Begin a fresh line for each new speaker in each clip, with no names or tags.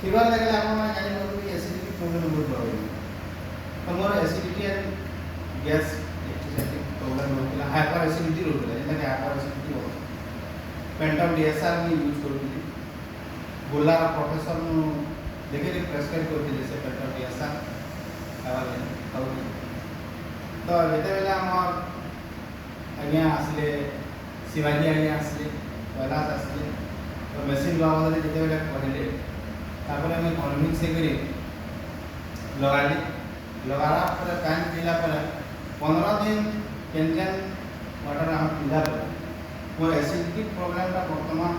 ଥିବାର ଲାଗିଲେ ଆପଣମାନେ ଜାଣିପାରିବେ କି ଏସିଡ଼ିଟି ପ୍ରୋବ୍ଲେମ୍ ବହୁତ ବଡ଼ ହେଇଛି। ତ ମୋର ଏସିଡ଼ିଟି ଆଣ୍ଡ ଗ୍ୟାସ୍ ପ୍ରୋବ୍ଲେମ୍ ରହୁଥିଲା, ହାଇପର ଏସିଡ଼ିଟି ରହୁଥିଲା, ଯେନ୍ଟାକି ହାଇପର ଏସିଡ଼ିଟି ହେବ। ପେଣ୍ଟମ୍ DSR ମୁଁ ୟୁଜ୍ କରୁଥିଲି। ବୁର୍ଲାର ପ୍ରଫେସର ମୁଁ ଦେଖିକି ପ୍ରେସ୍କ୍ରାଇବ୍ କରିଥିଲି ସେ ପେଣ୍ଟମ୍ DSR ଖାଉଥିଲି। ତ ଯେତେବେଳେ ଆମର ଆଜ୍ଞା ଆସିଲେ ଶିବାଜୀ ଆଜ୍ଞା ଆସିଲେ, କୈଳାସ ଆସିଲେ, ତ ମେସିନ୍ ବାବଦରେ ଯେତେବେଳେ କହିଲେ ତାପରେ ଆମେ କନଭିନ୍ସ ହେଇକରି ଲଗାଲି। ଲଗାଲା ପରେ ପାନ୍ ପିଇଲା ପରେ 15 दिन କେନ୍ वाटर हम पिला ପରେ ମୋର एसिडिटी प्रोब्लेमटा ବର୍ତ୍ତମାନ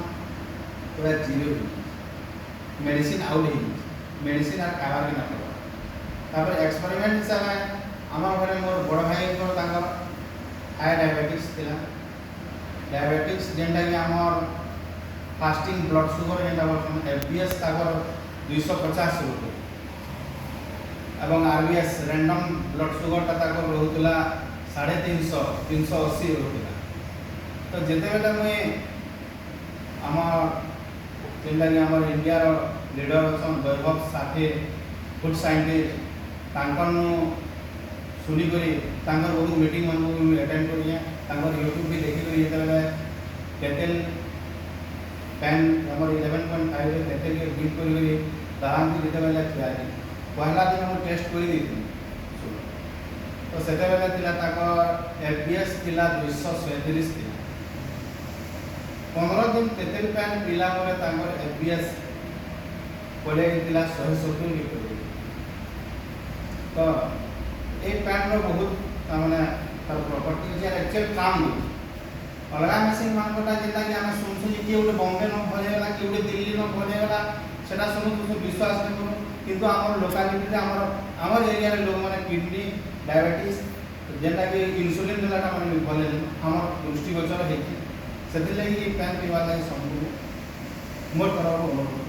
पूरा जीरो हो मेडिसिन आउट हो मेडिसिन आर खाबार के ना पड़ा। तापर एक्सपेरिमेंट हिसाब से आम घरे मोर बड़ भाई हाई डायबिटीज थिला। डायबिटीज जेनटा कि आमर फास्टिंग ब्लड सुगर जेनटा बोलछन एफबीएस ताकर 250 रुपये एवं आरबीएस रैंडम ब्लड सुगर ताकर रहउतला 350 380 रहउतला। तो जेतेबेला मुई आमर जेनटा कि आमर इंडिया रो लीडर अछन वैभव साथे फूड साइंटिस्ट तांकनु सुनी करी तांकर बहुत मीटिंग मन अटेंड करिए तांकर यूट्यूब भी देखि करी जेतेबेला केतेल पैन हमर 11.5 रे केतेल के बीट करी दान की जेतेबेला खियाली पहला दिन हम टेस्ट करी देथि। तो सेतेबेला थिला ताकर एफबीएस थिला 237 थिला। 15 दिन तेतेल पैन पिला परे तांकर एफबीएस पड़े थिला 170 के पड़े। तो ए पैन रो बहुत माने तार प्रॉपर्टी जे एक्चुअल काम दो अलगा मशीन मानकोटा जेता कि हम सुन कि उडे बॉम्बे न भले वाला कि उडे दिल्ली न भले वाला सेटा सुनु तो विश्वास न करो। किंतु हमर लोकालिटी रे हमर एरिया रे लोग माने किडनी डायबिटीज जेता कि इंसुलिन देलाटा माने भले हमर दृष्टिगोचर हेछि सेति लागि पैन पीवा लागि संपूर्ण मोर तरफ अनुरोध।